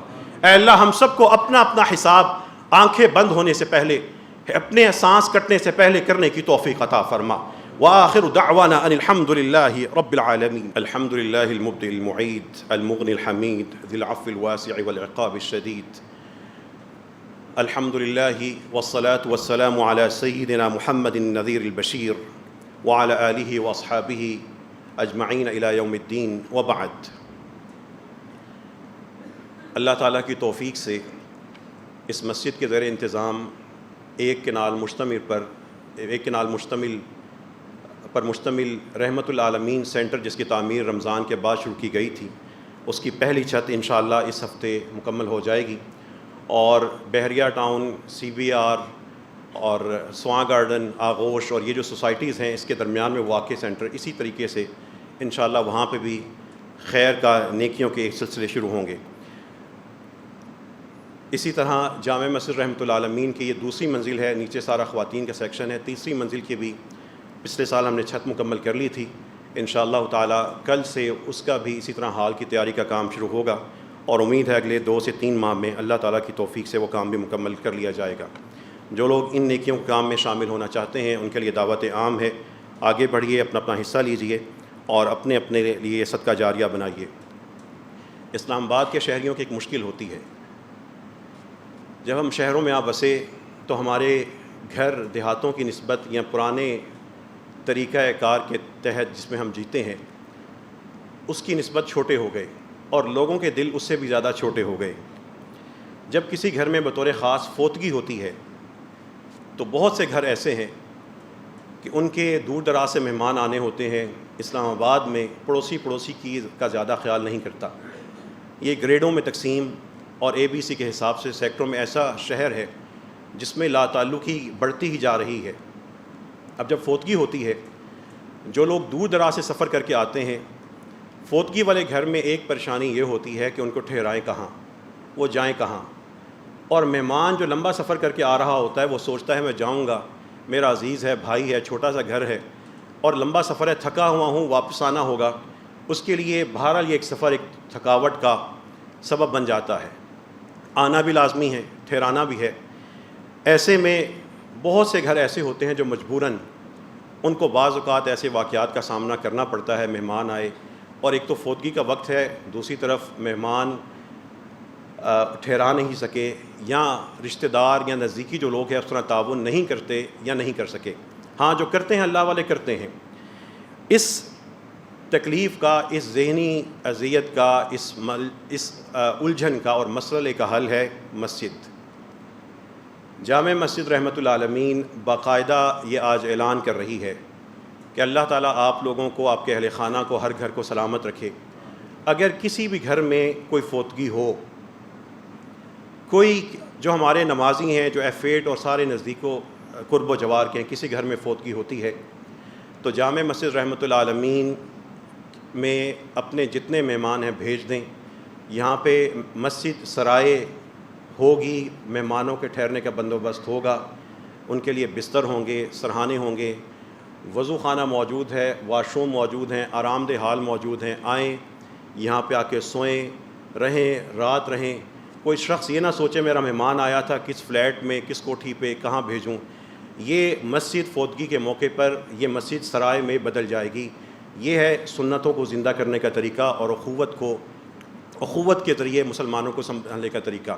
اے اللہ ہم سب کو اپنا اپنا حساب آنکھیں بند ہونے سے پہلے, اپنے سانس کٹنے سے پہلے کرنے کی توفیق عطا فرما. وآخر دعوانا ان الحمد للہ رب العالمین. الحمد للہ المبدئ المعید المغنی الحمید ذی العفو الواسع والعقاب الشدید. الحمد للہ والصلاة والسلام علی سیدنا محمد النذیر البشیر وعلی آلہ واصحابہ اجمعین الی یوم الدین. وبعد. اللہ تعالیٰ کی توفیق سے اس مسجد کے زیر انتظام ایک کنال مشتمل رحمت العالمین سینٹر, جس کی تعمیر رمضان کے بعد شروع کی گئی تھی, اس کی پہلی چھت انشاءاللہ اس ہفتے مکمل ہو جائے گی. اور بحریہ ٹاؤن, سی بی آر اور سواں گارڈن, آغوش اور یہ جو سوسائٹیز ہیں اس کے درمیان میں واقع سینٹر, اسی طریقے سے انشاءاللہ وہاں پہ بھی خیر کا, نیکیوں کے ایک سلسلے شروع ہوں گے. اسی طرح جامع مسجد رحمت العالمین کی یہ دوسری منزل ہے, نیچے سارا خواتین کا سیکشن ہے. تیسری منزل کی بھی پچھلے سال ہم نے چھت مکمل کر لی تھی. انشاءاللہ تعالی کل سے اس کا بھی اسی طرح ہال کی تیاری کا کام شروع ہوگا, اور امید ہے اگلے 2 سے 3 ماہ میں اللہ تعالیٰ کی توفیق سے وہ کام بھی مکمل کر لیا جائے گا. جو لوگ ان نیکیوں کے کام میں شامل ہونا چاہتے ہیں ان کے لیے دعوت عام ہے, آگے بڑھیے, اپنا اپنا حصہ لیجئے اور اپنے اپنے لیے صدقہ جاریہ بنائیے. اسلام آباد کے شہریوں کی ایک مشکل ہوتی ہے, جب ہم شہروں میں بسے تو ہمارے گھر دیہاتوں کی نسبت یا پرانے طریقہ کار کے تحت جس میں ہم جیتے ہیں اس کی نسبت چھوٹے ہو گئے, اور لوگوں کے دل اس سے بھی زیادہ چھوٹے ہو گئے. جب کسی گھر میں بطور خاص فوتگی ہوتی ہے تو بہت سے گھر ایسے ہیں کہ ان کے دور دراز سے مہمان آنے ہوتے ہیں. اسلام آباد میں پڑوسی کی کا زیادہ خیال نہیں کرتا. یہ گریڈوں میں تقسیم اور اے بی سی کے حساب سے سیکٹروں میں ایسا شہر ہے جس میں لا تعلقی بڑھتی ہی جا رہی ہے. اب جب فوتگی ہوتی ہے, جو لوگ دور دراز سے سفر کر کے آتے ہیں, فوتگی والے گھر میں ایک پریشانی یہ ہوتی ہے کہ ان کو ٹھہرائیں کہاں, وہ جائیں کہاں. اور مہمان جو لمبا سفر کر کے آ رہا ہوتا ہے وہ سوچتا ہے میں جاؤں گا, میرا عزیز ہے, بھائی ہے, چھوٹا سا گھر ہے اور لمبا سفر ہے, تھکا ہوا ہوں, واپس آنا ہوگا. اس کے لیے بہرحال یہ ایک سفر ایک تھکاوٹ کا سبب بن جاتا ہے. آنا بھی لازمی ہے, ٹھہرانا بھی ہے. ایسے میں بہت سے گھر ایسے ہوتے ہیں جو مجبوراً ان کو بعض اوقات ایسے واقعات کا سامنا کرنا پڑتا ہے. مہمان آئے اور ایک تو فوتگی کا وقت ہے, دوسری طرف مہمان ٹھہرا نہیں سکے, یا رشتہ دار یا نزدیکی جو لوگ ہیں اس طرح تعاون نہیں کرتے یا نہیں کر سکے. ہاں جو کرتے ہیں اللہ والے کرتے ہیں. اس تکلیف کا, اس ذہنی اذیت کا, اس الجھن کا اور مسئلے کا حل ہے مسجد. جامع مسجد رحمت العالمین باقاعدہ یہ آج اعلان کر رہی ہے کہ اللہ تعالیٰ آپ لوگوں کو, آپ کے اہل خانہ کو, ہر گھر کو سلامت رکھے. اگر کسی بھی گھر میں کوئی فوتگی ہو, کوئی جو ہمارے نمازی ہیں, جو F8 اور سارے نزدیکوں قرب و جوار کے ہیں, کسی گھر میں فوتگی ہوتی ہے تو جامع مسجد رحمت العالمین میں اپنے جتنے مہمان ہیں بھیج دیں. یہاں پہ مسجد سرائے ہوگی, مہمانوں کے ٹھہرنے کا بندوبست ہوگا, ان کے لیے بستر ہوں گے, سرہانے ہوں گے, وضو خانہ موجود ہے, واش روم موجود ہیں, آرام دہ حال موجود ہیں. آئیں یہاں پہ آ کے سوئیں, رہیں, رات رہیں. کوئی شخص یہ نہ سوچے میرا مہمان آیا تھا, کس فلیٹ میں, کس کوٹھی پہ, کہاں بھیجوں. یہ مسجد فوتگی کے موقع پر یہ مسجد سرائے میں بدل جائے گی. یہ ہے سنتوں کو زندہ کرنے کا طریقہ اور اخوت کے ذریعے مسلمانوں کو سنبھالنے کا طریقہ.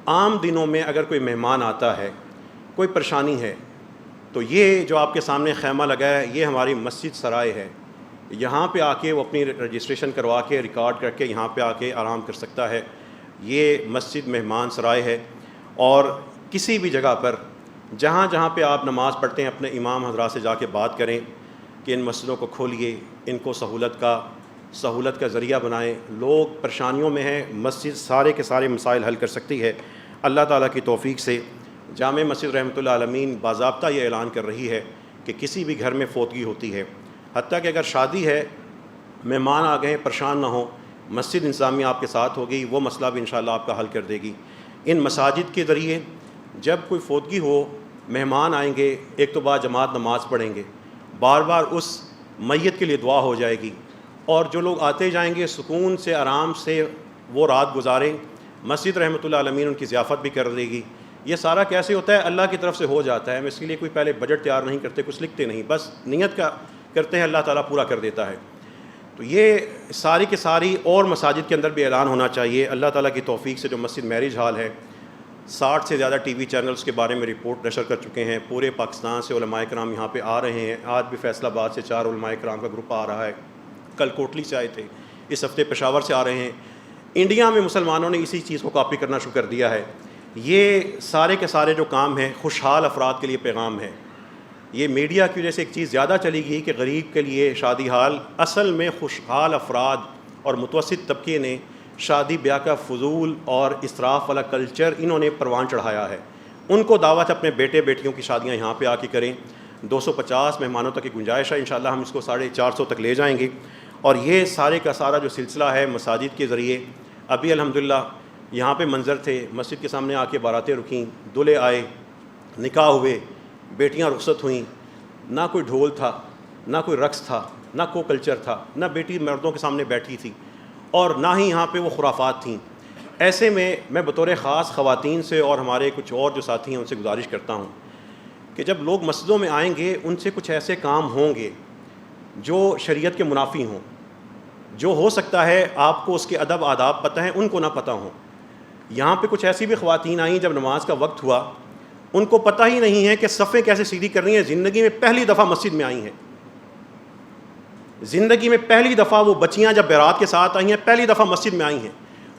عام دنوں میں اگر کوئی مہمان آتا ہے, کوئی پریشانی ہے, تو یہ جو آپ کے سامنے خیمہ لگا ہے یہ ہماری مسجد سرائے ہے. یہاں پہ آ کے وہ اپنی رجسٹریشن کروا کے, ریکارڈ کر کے یہاں پہ آ کے آرام کر سکتا ہے. یہ مسجد مہمان سرائے ہے. اور کسی بھی جگہ پر جہاں پہ آپ نماز پڑھتے ہیں اپنے امام حضرات سے جا کے بات کریں کہ ان مسجدوں کو کھولیے, ان کو سہولت کا ذریعہ بنائیں. لوگ پریشانیوں میں ہیں, مسجد سارے کے سارے مسائل حل کر سکتی ہے. اللہ تعالیٰ کی توفیق سے جامع مسجد رحمت العالمین باضابطہ یہ اعلان کر رہی ہے کہ کسی بھی گھر میں فوتگی ہوتی ہے, حتیٰ کہ اگر شادی ہے, مہمان آ گئے, پریشان نہ ہوں, مسجد انتظامیہ آپ کے ساتھ ہوگی, وہ مسئلہ بھی انشاءاللہ آپ کا حل کر دے گی. ان مساجد کے ذریعے جب کوئی فوتگی ہو مہمان آئیں گے، ایک تو بعد جماعت نماز پڑھیں گے، بار بار اس میت کے لیے دعا ہو جائے گی، اور جو لوگ آتے جائیں گے سکون سے آرام سے وہ رات گزاریں، مسجد رحمۃ اللہ علیہ ان کی ضیافت بھی کر دے گی۔ یہ سارا کیسے ہوتا ہے؟ اللہ کی طرف سے ہو جاتا ہے۔ ہم اس کے لیے کوئی پہلے بجٹ تیار نہیں کرتے، کچھ لکھتے نہیں، بس نیت کا کرتے ہیں، اللہ تعالیٰ پورا کر دیتا ہے۔ تو یہ ساری کی ساری اور مساجد کے اندر بھی اعلان ہونا چاہیے۔ اللہ تعالیٰ کی توفیق سے جو مسجد میرج ہال ہے، 60 سے زیادہ ٹی وی چینلز کے بارے میں رپورٹ نشر کر چکے ہیں، پورے پاکستان سے علماء کرام یہاں پہ آ رہے ہیں۔ آج بھی فیصل آباد سے 4 علماء کرام کا گروپ آ رہا ہے، کل کوٹلی سے آئے تھے، اس ہفتے پشاور سے آ رہے ہیں۔ انڈیا میں مسلمانوں نے اسی چیز کو کاپی کرنا شروع کر دیا ہے۔ یہ سارے کے سارے جو کام ہیں خوشحال افراد کے لیے پیغام ہے۔ یہ میڈیا کی وجہ سے ایک چیز زیادہ چلی گئی کہ غریب کے لیے شادی حال، اصل میں خوشحال افراد اور متوسط طبقے نے شادی بیاہ کا فضول اور اسراف والا کلچر انہوں نے پروان چڑھایا ہے۔ ان کو دعوت اپنے بیٹے بیٹیوں کی شادیاں یہاں پہ آ کے کریں۔ 250 مہمانوں تک کی گنجائش ہے، انشاءاللہ ہم اس کو 450 تک لے جائیں گے۔ اور یہ سارے کا سارا جو سلسلہ ہے مساجد کے ذریعے، ابھی الحمدللہ یہاں پہ منظر تھے، مسجد کے سامنے آ کے باراتیں رکیں، دلہے آئے، نکاح ہوئے، بیٹیاں رخصت ہوئیں، نہ کوئی ڈھول تھا، نہ کوئی رقص تھا، نہ کوئی کلچر تھا، نہ بیٹی مردوں کے سامنے بیٹھی تھی، اور نہ ہی یہاں پہ وہ خرافات تھیں۔ ایسے میں بطور خاص خواتین سے اور ہمارے کچھ اور جو ساتھی ہیں ان سے گزارش کرتا ہوں کہ جب لوگ مسجدوں میں آئیں گے ان سے کچھ ایسے کام ہوں گے جو شریعت کے منافی ہوں، جو ہو سکتا ہے آپ کو اس کے ادب آداب پتہ ہیں، ان کو نہ پتہ ہوں۔ یہاں پہ کچھ ایسی بھی خواتین آئیں جب نماز کا وقت ہوا، ان کو پتہ ہی نہیں ہے کہ صفیں کیسے سیدھی کرنی ہے۔ زندگی میں پہلی دفعہ مسجد میں آئی ہیں، زندگی میں پہلی دفعہ وہ بچیاں جب بیرات کے ساتھ آئی ہیں، پہلی دفعہ مسجد میں آئی ہیں،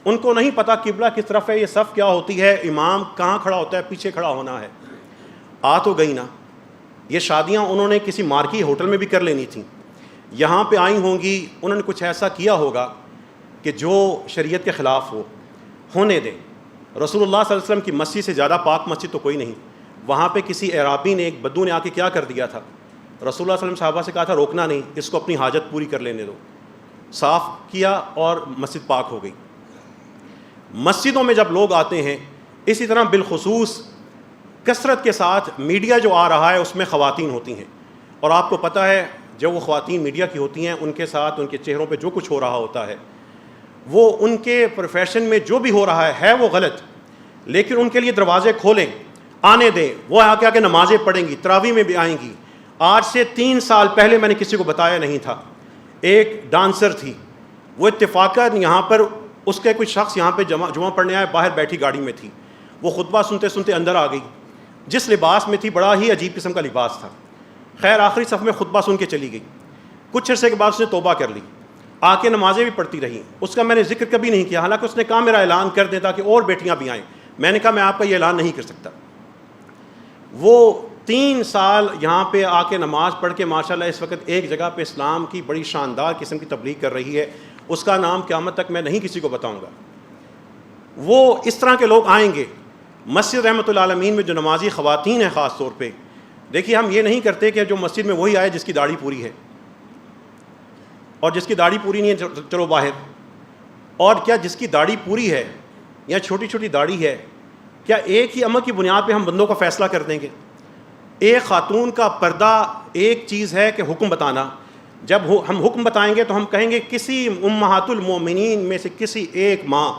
ان کو نہیں پتہ قبلہ کس طرف ہے، یہ صف کیا ہوتی ہے، امام کہاں کھڑا ہوتا ہے، پیچھے کھڑا ہونا ہے۔ آ تو گئی نا، یہ شادیاں انہوں نے کسی مارکی ہوٹل میں بھی کر لینی تھیں، یہاں پہ آئی ہوں گی، انہوں نے کچھ ایسا کیا ہوگا کہ جو شریعت کے خلاف ہو، ہونے دیں۔ رسول اللہ صلی اللہ علیہ وسلم کی مسجد سے زیادہ پاک مسجد تو کوئی نہیں۔ وہاں پہ کسی اعرابی نے، ایک بدو نے آ کے کیا کر دیا تھا، رسول اللہ صلی اللہ علیہ وسلم صحابہ سے کہا تھا روکنا نہیں، اس کو اپنی حاجت پوری کر لینے دو، صاف کیا اور مسجد پاک ہو گئی۔ مسجدوں میں جب لوگ آتے ہیں، اسی طرح بالخصوص کثرت کے ساتھ میڈیا جو آ رہا ہے اس میں خواتین ہوتی ہیں، اور آپ کو پتہ ہے جب وہ خواتین میڈیا کی ہوتی ہیں ان کے ساتھ ان کے چہروں پہ جو کچھ ہو رہا ہوتا ہے، وہ ان کے پروفیشن میں جو بھی ہو رہا ہے وہ غلط، لیکن ان کے لیے دروازے کھولیں، آنے دیں، وہ آ کے نمازیں پڑھیں گی، تراویح میں بھی آئیں گی۔ آج سے 3 سال پہلے میں نے کسی کو بتایا نہیں تھا، ایک ڈانسر تھی، وہ اتفاقاً یہاں پر اس کے کوئی شخص یہاں پہ جمعہ پڑھنے آیا، باہر بیٹھی گاڑی میں تھی، وہ خطبہ سنتے سنتے اندر آ گئی، جس لباس میں تھی بڑا ہی عجیب قسم کا لباس تھا، خیر آخری صف میں خطبہ سن کے چلی گئی۔ کچھ عرصے کے بعد اس نے توبہ کر لی، آ کے نمازیں بھی پڑھتی رہی، اس کا میں نے ذکر کبھی نہیں کیا، حالانکہ اس نے کہا میرا اعلان کر دیں تاکہ اور بیٹیاں بھی آئیں۔ میں نے کہا میں آپ کا یہ اعلان نہیں کر سکتا۔ وہ 3 سال یہاں پہ آ کے نماز پڑھ کے ماشاءاللہ اس وقت ایک جگہ پہ اسلام کی بڑی شاندار قسم کی تبلیغ کر رہی ہے، اس کا نام قیامت تک میں نہیں کسی کو بتاؤں گا۔ وہ اس طرح کے لوگ آئیں گے۔ مسجد رحمۃ اللہ علیہ میں جو نمازی خواتین ہیں خاص طور پہ، دیکھیے ہم یہ نہیں کرتے کہ جو مسجد میں وہی آئے جس کی داڑھی پوری ہے، اور جس کی داڑھی پوری نہیں ہے چلو باہر، اور کیا جس کی داڑھی پوری ہے یا چھوٹی چھوٹی داڑھی ہے، کیا ایک ہی عمل کی بنیاد پہ ہم بندوں کا فیصلہ کر دیں گے؟ ایک خاتون کا پردہ ایک چیز ہے کہ حکم بتانا، جب ہم حکم بتائیں گے تو ہم کہیں گے کسی امہات المومنین میں سے کسی ایک ماں،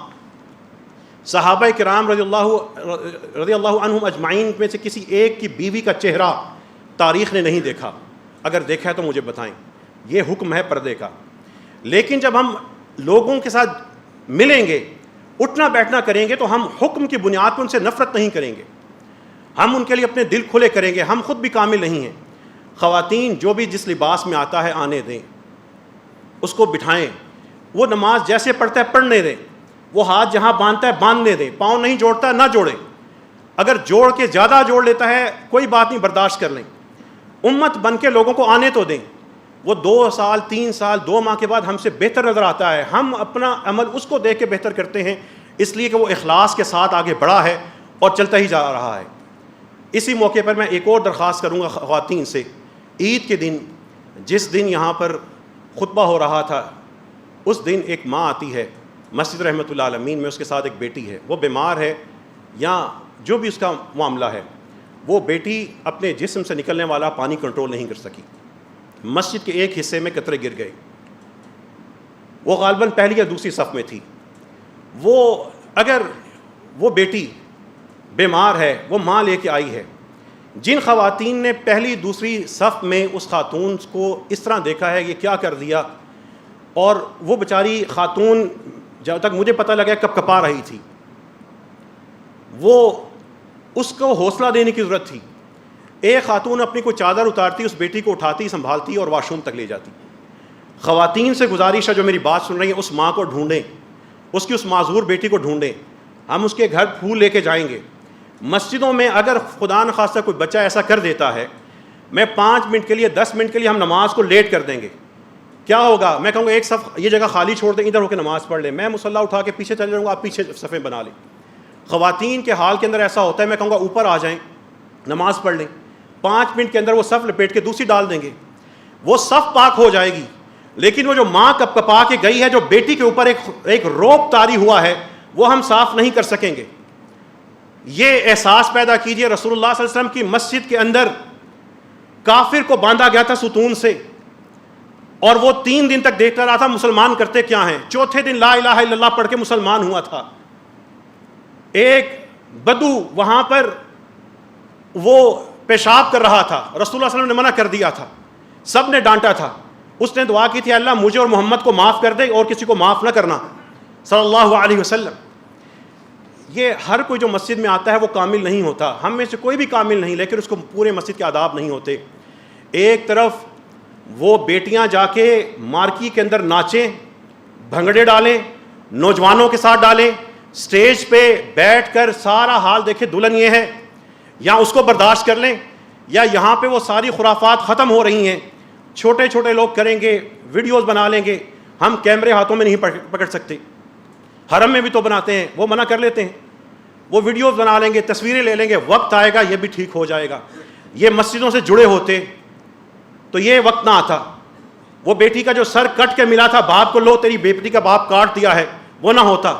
صحابہ کرام رضی اللہ عنہم اجمعین میں سے کسی ایک کی بیوی کا چہرہ تاریخ نے نہیں دیکھا، اگر دیکھا ہے تو مجھے بتائیں۔ یہ حکم ہے پردے کا۔ لیکن جب ہم لوگوں کے ساتھ ملیں گے، اٹھنا بیٹھنا کریں گے، تو ہم حکم کی بنیاد پر ان سے نفرت نہیں کریں گے، ہم ان کے لیے اپنے دل کھلے کریں گے۔ ہم خود بھی کامل نہیں ہیں۔ خواتین جو بھی جس لباس میں آتا ہے آنے دیں، اس کو بٹھائیں، وہ نماز جیسے پڑھتا ہے پڑھنے دیں، وہ ہاتھ جہاں باندھتا ہے باندھنے دیں، پاؤں نہیں جوڑتا نہ جوڑیں، اگر جوڑ کے زیادہ جوڑ لیتا ہے کوئی بات نہیں، برداشت کر لیں۔ امت بن کے لوگوں کو آنے تو دیں۔ وہ 2 سال 3 سال 2 ماہ کے بعد ہم سے بہتر نظر آتا ہے، ہم اپنا عمل اس کو دیکھ کے بہتر کرتے ہیں، اس لیے کہ وہ اخلاص کے ساتھ آگے بڑھا ہے اور چلتا ہی جا رہا ہے۔ اسی موقع پر میں ایک اور درخواست کروں گا خواتین سے، عید کے دن جس دن یہاں پر خطبہ ہو رہا تھا، اس دن ایک ماں آتی ہے مسجد رحمۃ اللہ علیہ میں، اس کے ساتھ ایک بیٹی ہے، وہ بیمار ہے یا جو بھی اس کا معاملہ ہے، وہ بیٹی اپنے جسم سے نکلنے والا پانی کنٹرول نہیں کر سکی، مسجد کے ایک حصے میں قطرے گر گئے، وہ غالباً پہلی یا دوسری صف میں تھی. اگر وہ بیٹی بیمار ہے، وہ ماں لے کے آئی ہے. جن خواتین نے پہلی دوسری صف میں اس خاتون کو اس طرح دیکھا ہے، یہ کیا کر دیا، اور وہ بیچاری خاتون جب تک مجھے پتہ لگا کب کپا رہی تھی، وہ اس کو حوصلہ دینے کی ضرورت تھی. ایک خاتون اپنی کوئی چادر اتارتی، اس بیٹی کو اٹھاتی، سنبھالتی اور واش روم تک لے جاتی. خواتین سے گزارش ہے جو میری بات سن رہی ہیں، اس ماں کو ڈھونڈیں، اس معذور بیٹی کو ڈھونڈیں. ہم اس کے گھر پھول لے کے جائیں گے. مسجدوں میں اگر خدا نخواستہ کوئی بچہ ایسا کر دیتا ہے، میں 5 منٹ کے لیے 10 منٹ کے لیے ہم نماز کو لیٹ کر دیں گے. کیا ہوگا؟ میں کہوں گا ایک صف یہ جگہ خالی چھوڑ دیں، ادھر ہو کے نماز پڑھ لیں. میں مصلی اٹھا کے پیچھے چل جاؤں گا، آپ پیچھے صفیں بنا لیں. خواتین کے حال کے اندر ایسا ہوتا ہے، میں کہوں گا اوپر آ جائیں، نماز پڑھ لیں. 5 منٹ کے اندر وہ صف لپیٹ کے دوسری ڈال دیں گے، وہ صف پاک ہو جائے گی. لیکن وہ جو ماں کپ کپا کے گئی ہے، جو بیٹی کے اوپر ایک روب طاری ہوا ہے، وہ ہم صاف نہیں کر سکیں گے. یہ احساس پیدا کیجئے. رسول اللہ صلی اللہ علیہ وسلم کی مسجد کے اندر کافر کو باندھا گیا تھا ستون سے، اور وہ 3 دن تک دیکھتا رہا تھا مسلمان کرتے کیا ہیں. چوتھے دن لا الہ الا اللہ پڑھ کے مسلمان ہوا تھا. ایک بدو وہاں پر وہ پیشاب کر رہا تھا، رسول اللہ صلی اللہ علیہ وسلم نے منع کر دیا تھا، سب نے ڈانٹا تھا. اس نے دعا کی تھی، اللہ مجھے اور محمد کو معاف کر دے اور کسی کو معاف نہ کرنا، صلی اللہ علیہ وسلم. یہ ہر کوئی جو مسجد میں آتا ہے وہ کامل نہیں ہوتا، ہم میں سے کوئی بھی کامل نہیں، لیکن اس کو پورے مسجد کے آداب نہیں ہوتے. ایک طرف وہ بیٹیاں جا کے مارکی کے اندر ناچیں، بھنگڑے ڈالیں، نوجوانوں کے ساتھ ڈالیں، سٹیج پہ بیٹھ کر سارا حال دیکھیں دلہن یہ ہے، یا اس کو برداشت کر لیں، یا یہاں پہ وہ ساری خرافات ختم ہو رہی ہیں. چھوٹے چھوٹے لوگ کریں گے، ویڈیوز بنا لیں گے. ہم کیمرے ہاتھوں میں نہیں پکڑ سکتے، حرم میں بھی تو بناتے ہیں، وہ منع کر لیتے ہیں. وہ ویڈیوز بنا لیں گے، تصویریں لے لیں گے، وقت آئے گا یہ بھی ٹھیک ہو جائے گا. یہ مسجدوں سے جڑے ہوتے تو یہ وقت نہ آتا. وہ بیٹی کا جو سر کٹ کے ملا تھا باپ کو، لو تیری بیٹی کا باپ کاٹ دیا ہے، وہ نہ ہوتا.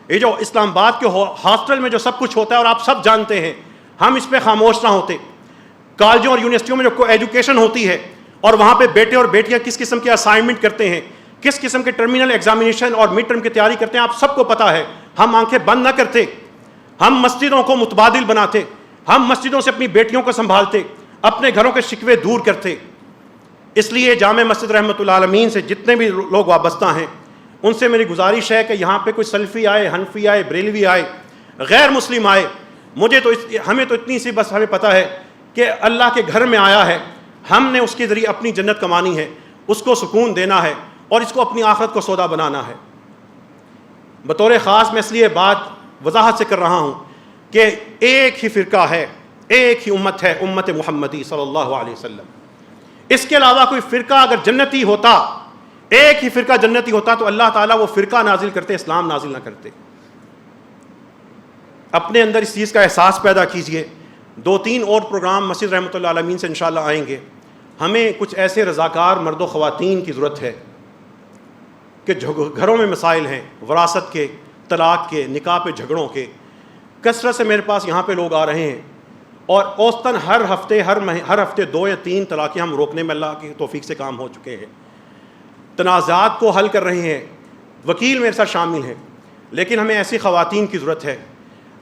یہ جو اسلام آباد کے ہاسٹل میں جو سب کچھ ہوتا ہے اور آپ سب جانتے ہیں، ہم اس پہ خاموش نہ ہوتے. کالجوں اور یونیورسٹیوں میں جو ایجوکیشن ہوتی ہے اور وہاں پہ بیٹے اور بیٹیاں کس قسم کے اسائنمنٹ کرتے ہیں، کس قسم کے ٹرمینل ایگزامینیشن اور مڈ ٹرم کی تیاری کرتے ہیں، آپ سب کو پتہ ہے. ہم آنکھیں بند نہ کرتے، ہم مسجدوں کو متبادل بناتے، ہم مسجدوں سے اپنی بیٹیوں کو سنبھالتے، اپنے گھروں کے شکوے دور کرتے. اس لیے جامع مسجد رحمۃ اللہ عالمین سے جتنے بھی لوگ وابستہ ہیں، ان سے میری گزارش ہے کہ یہاں پہ کوئی سلفی آئے، حنفی آئے، بریلوی آئے، غیر مسلم آئے، ہمیں تو اتنی سی بس ہمیں پتہ ہے کہ اللہ کے گھر میں آیا ہے، ہم نے اس کے ذریعے اپنی جنت کمانی ہے، اس کو سکون دینا ہے اور اس کو اپنی آخرت کو سودا بنانا ہے. بطور خاص میں اس لیے بات وضاحت سے کر رہا ہوں کہ ایک ہی فرقہ ہے، ایک ہی امت ہے، امت محمدی صلی اللہ علیہ وسلم. اس کے علاوہ کوئی فرقہ اگر جنتی ہوتا، ایک ہی فرقہ جنتی ہوتا، تو اللہ تعالیٰ وہ فرقہ نازل کرتے، اسلام نازل نہ کرتے. اپنے اندر اس چیز کا احساس پیدا کیجئے. 2-3 اور پروگرام مسجد رحمۃ اللہ عالمین سے انشاءاللہ آئیں گے. ہمیں کچھ ایسے رضاکار مرد و خواتین کی ضرورت ہے کہ گھروں میں مسائل ہیں، وراثت کے، طلاق کے، نکاح پہ جھگڑوں کے. کثرت سے میرے پاس یہاں پہ لوگ آ رہے ہیں اور اوسطاً ہر ہفتے 2 یا 3 طلاقیں ہم روکنے میں اللہ کی توفیق سے کام ہو چکے ہیں. تنازعات کو حل کر رہے ہیں، وکیل میرے ساتھ شامل ہیں. لیکن ہمیں ایسی خواتین کی ضرورت ہے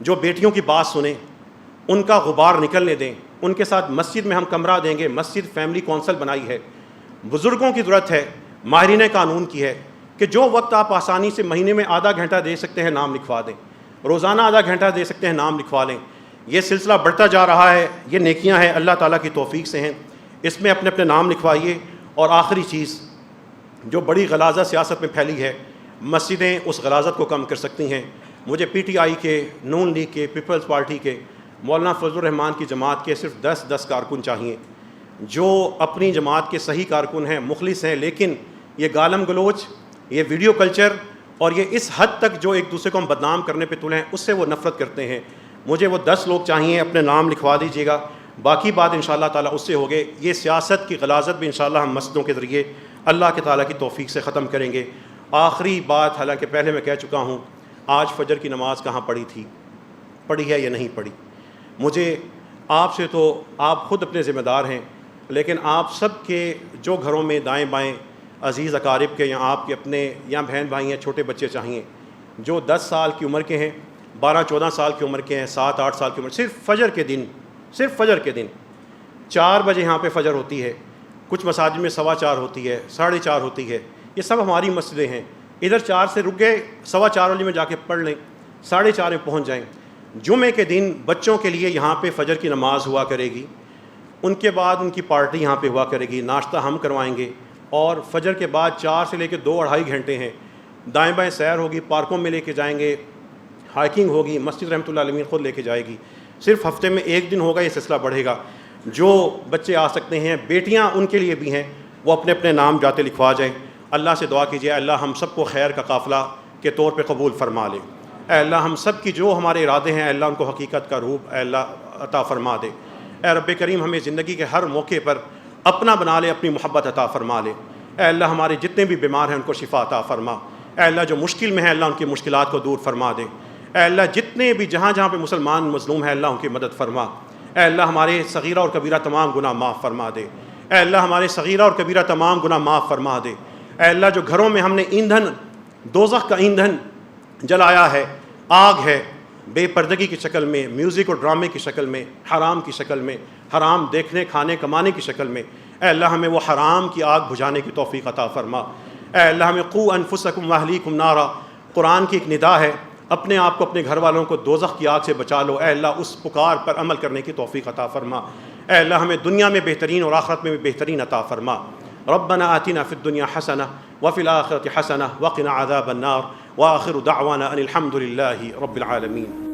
جو بیٹیوں کی بات سنیں، ان کا غبار نکلنے دیں. ان کے ساتھ مسجد میں ہم کمرہ دیں گے، مسجد فیملی کونسل بنائی ہے. بزرگوں کی ضرورت ہے، ماہرین قانون کی ہے کہ جو وقت آپ آسانی سے مہینے میں آدھا گھنٹہ دے سکتے ہیں نام لکھوا دیں، روزانہ آدھا گھنٹہ دے سکتے ہیں نام لکھوا لیں. یہ سلسلہ بڑھتا جا رہا ہے، یہ نیکیاں ہیں، اللہ تعالیٰ کی توفیق سے ہیں. اس میں اپنے اپنے نام لکھوائیے. اور آخری چیز جو بڑی غلاظت سیاست میں پھیلی ہے، مسجدیں اس غلاظت کو کم کر سکتی ہیں. مجھے پی ٹی آئی کے، نون لیگ کے، پیپلز پارٹی کے، مولانا فضل الرحمان کی جماعت کے صرف 10 کارکن چاہیے جو اپنی جماعت کے صحیح کارکن ہیں، مخلص ہیں. لیکن یہ گالم گلوچ، یہ ویڈیو کلچر اور یہ اس حد تک جو ایک دوسرے کو ہم بدنام کرنے پہ تلے ہیں، اس سے وہ نفرت کرتے ہیں. مجھے وہ 10 لوگ چاہیے، اپنے نام لکھوا دیجیے گا. باقی بات انشاءاللہ تعالیٰ اس سے ہوگے. یہ سیاست کی غلاظت بھی انشاءاللہ ہم مسجدوں کے ذریعے اللہ کے تعالیٰ کی توفیق سے ختم کریں گے. آخری بات، حالانکہ پہلے میں کہہ چکا ہوں، آج فجر کی نماز کہاں پڑھی تھی؟ پڑھی ہے یا نہیں پڑھی. مجھے آپ سے تو آپ خود اپنے ذمہ دار ہیں، لیکن آپ سب کے جو گھروں میں دائیں بائیں عزیز اقارب کے یا آپ کے اپنے یا بہن بھائی ہیں، چھوٹے بچے چاہیے جو 10 سال کی عمر کے ہیں، 12-14 سال کی عمر کے ہیں، 7-8 سال کی عمر، صرف فجر کے دن 4 بجے یہاں پہ فجر ہوتی ہے، کچھ مساجد میں 4:15 ہوتی ہے، 4:30 ہوتی ہے. یہ سب ہماری مسجدیں ہیں. ادھر 4 سے رک گئے، 4:15 والی میں جا کے پڑھ لیں، 4:30 میں پہنچ جائیں. جمعے کے دن بچوں کے لیے یہاں پہ فجر کی نماز ہوا کرے گی، ان کے بعد ان کی پارٹی یہاں پہ ہوا کرے گی، ناشتہ ہم کروائیں گے، اور فجر کے بعد 4 سے لے کے 2-2.5 گھنٹے ہیں. دائیں بائیں سیر ہوگی، پارکوں میں لے کے جائیں گے، ہائکنگ ہوگی، مسجد رحمۃ اللہ علیہ خود لے کے جائے گی. صرف ہفتے میں 1 دن ہوگا، یہ سلسلہ بڑھے گا. جو بچے آ سکتے ہیں، بیٹیاں ان کے لیے بھی ہیں، وہ اپنے اپنے نام جاتے لکھوا جائیں. اللہ سے دعا کیجیے اللہ ہم سب کو خیر کا قافلہ کے طور پہ قبول فرما لے. اے اللہ ہم سب کی جو ہمارے ارادے ہیں، اے اللہ ان کو حقیقت کا روپ اے اللہ عطا فرما دے. اے رب کریم ہمیں زندگی کے ہر موقع پر اپنا بنا لے، اپنی محبت عطا فرما لے. اے اللہ ہمارے جتنے بھی بیمار ہیں ان کو شفا عطا فرما. اے اللہ جو مشکل میں ہے اللہ ان کی مشکلات کو دور فرما دے. اے اللہ جتنے بھی جہاں پہ مسلمان مظلوم ہیں اللہ ان کی مدد فرما. اے اللہ ہمارے صغیرہ اور کبیرہ تمام گناہ معاف فرما دے. اے اللہ ہمارے صغیرہ اور کبیرہ تمام گناہ معاف فرما دے. اے اللہ جو گھروں میں ہم نے ایندھن، دوزخ کا ایندھن جلایا ہے، آگ ہے، بے پردگی کی شکل میں، میوزک اور ڈرامے کی شکل میں، حرام کی شکل میں، حرام دیکھنے کھانے کمانے کی شکل میں، اے اللہ ہمیں وہ حرام کی آگ بجھانے کی توفیق عطا فرما. اے اللہ ہمیں قوا انفسکم واہلیکم نارا، قرآن کی ایک ندا ہے، اپنے آپ کو اپنے گھر والوں کو دوزخ کی آگ سے بچا لو. اے اللہ اس پکار پر عمل کرنے کی توفیق عطا فرما. اے اللہ ہمیں دنیا میں بہترین اور آخرت میں بھی بہترین عطا فرما. ربنا آتنا فی الدنیا حسنہ وفی الآخرۃ حسنہ وقنا عذاب النار. وآخر دعوانا ان الحمد للہ رب العالمین.